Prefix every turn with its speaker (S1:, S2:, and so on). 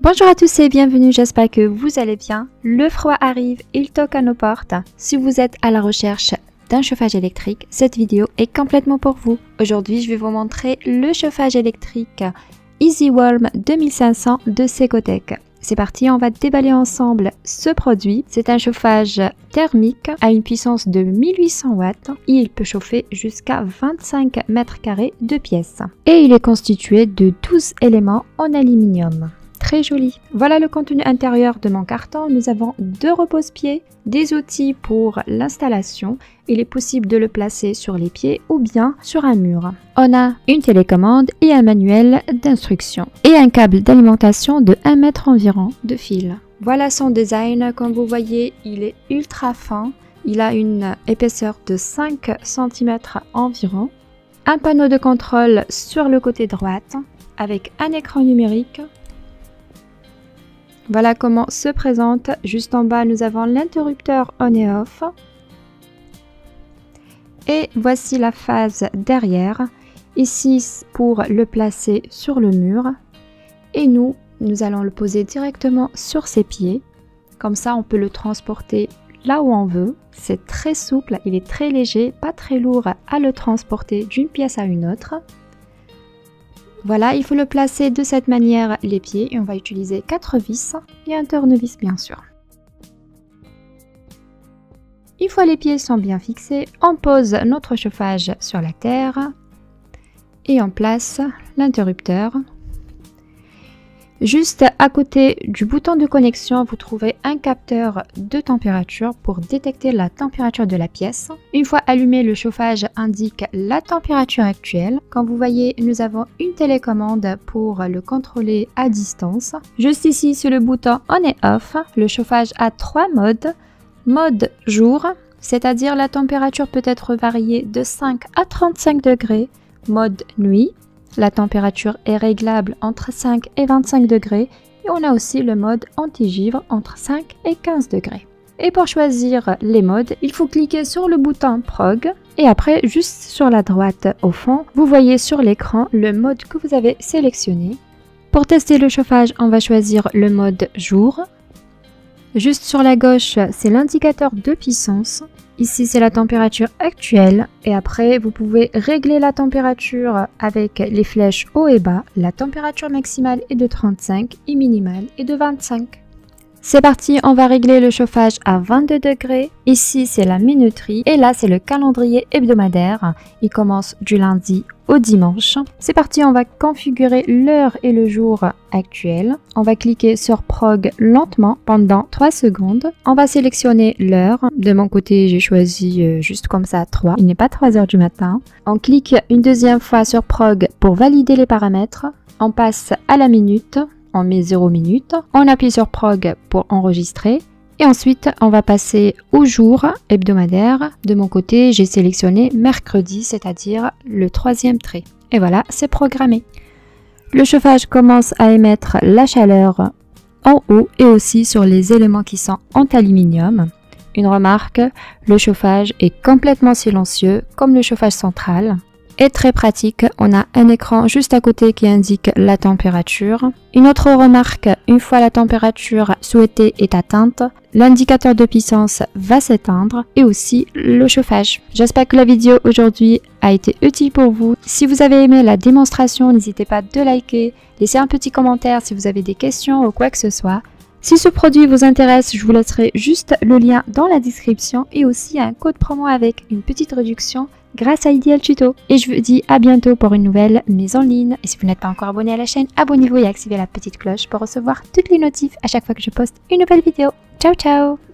S1: Bonjour à tous et bienvenue, j'espère que vous allez bien. Le froid arrive, il toque à nos portes. Si vous êtes à la recherche d'un chauffage électrique, cette vidéo est complètement pour vous. Aujourd'hui, je vais vous montrer le chauffage électrique EasyWarm 2500 de Secotech. C'est parti, on va déballer ensemble ce produit. C'est un chauffage thermique à une puissance de 1800 watts et il peut chauffer jusqu'à 25 mètres carrés de pièces. Et il est constitué de 12 éléments en aluminium. Très joli. Voilà le contenu intérieur de mon carton. Nous avons deux repose-pieds, des outils pour l'installation. Il est possible de le placer sur les pieds ou bien sur un mur. On a une télécommande et un manuel d'instruction et un câble d'alimentation de 1 mètre environ de fil. Voilà son design. Comme vous voyez, il est ultra fin. Il a une épaisseur de 5 cm environ. Un panneau de contrôle sur le côté droite avec un écran numérique. Voilà comment se présente. Juste en bas, nous avons l'interrupteur on et off. Et voici la phase derrière. Ici, pour le placer sur le mur. Et nous allons le poser directement sur ses pieds. Comme ça, on peut le transporter là où on veut. C'est très souple, il est très léger, pas très lourd à le transporter d'une pièce à une autre. Voilà, il faut le placer de cette manière les pieds et on va utiliser 4 vis et un tournevis bien sûr. Une fois les pieds sont bien fixés, on pose notre chauffage sur la terre et on place l'interrupteur. Juste à côté du bouton de connexion, vous trouvez un capteur de température pour détecter la température de la pièce. Une fois allumé, le chauffage indique la température actuelle. Comme vous voyez, nous avons une télécommande pour le contrôler à distance. Juste ici, sur le bouton on et off, le chauffage a 3 modes. Mode jour, c'est-à-dire la température peut être variée de 5 à 35 degrés. Mode nuit. La température est réglable entre 5 et 25 degrés et on a aussi le mode anti-givre entre 5 et 15 degrés. Et pour choisir les modes, il faut cliquer sur le bouton Prog et après juste sur la droite au fond, vous voyez sur l'écran le mode que vous avez sélectionné. Pour tester le chauffage, on va choisir le mode jour. Juste sur la gauche, c'est l'indicateur de puissance. Ici, c'est la température actuelle et après, vous pouvez régler la température avec les flèches haut et bas. La température maximale est de 35 et minimale est de 25. C'est parti, on va régler le chauffage à 22 degrés. Ici, c'est la minuterie et là, c'est le calendrier hebdomadaire. Il commence du lundi au dimanche. C'est parti, on va configurer l'heure et le jour actuel. On va cliquer sur Prog lentement pendant 3 secondes. On va sélectionner l'heure. De mon côté, j'ai choisi juste comme ça 3. Il n'est pas 3 heures du matin. On clique une deuxième fois sur Prog pour valider les paramètres. On passe à la minute. On met 0 minutes. On appuie sur Prog pour enregistrer. Et ensuite, on va passer au jour hebdomadaire. De mon côté, j'ai sélectionné mercredi, c'est-à-dire le 3e trait. Et voilà, c'est programmé. Le chauffage commence à émettre la chaleur en haut et aussi sur les éléments qui sont en aluminium. Une remarque, le chauffage est complètement silencieux, comme le chauffage central. Et très pratique, on a un écran juste à côté qui indique la température. Une autre remarque, une fois la température souhaitée est atteinte, l'indicateur de puissance va s'éteindre et aussi le chauffage. J'espère que la vidéo aujourd'hui a été utile pour vous. Si vous avez aimé la démonstration, n'hésitez pas de liker, laisser un petit commentaire si vous avez des questions ou quoi que ce soit. Si ce produit vous intéresse, je vous laisserai juste le lien dans la description et aussi un code promo avec une petite réduction grâce à Ideal Tuto. Et je vous dis à bientôt pour une nouvelle mise en ligne. Et si vous n'êtes pas encore abonné à la chaîne, abonnez-vous et activez la petite cloche pour recevoir toutes les notifs à chaque fois que je poste une nouvelle vidéo. Ciao ciao!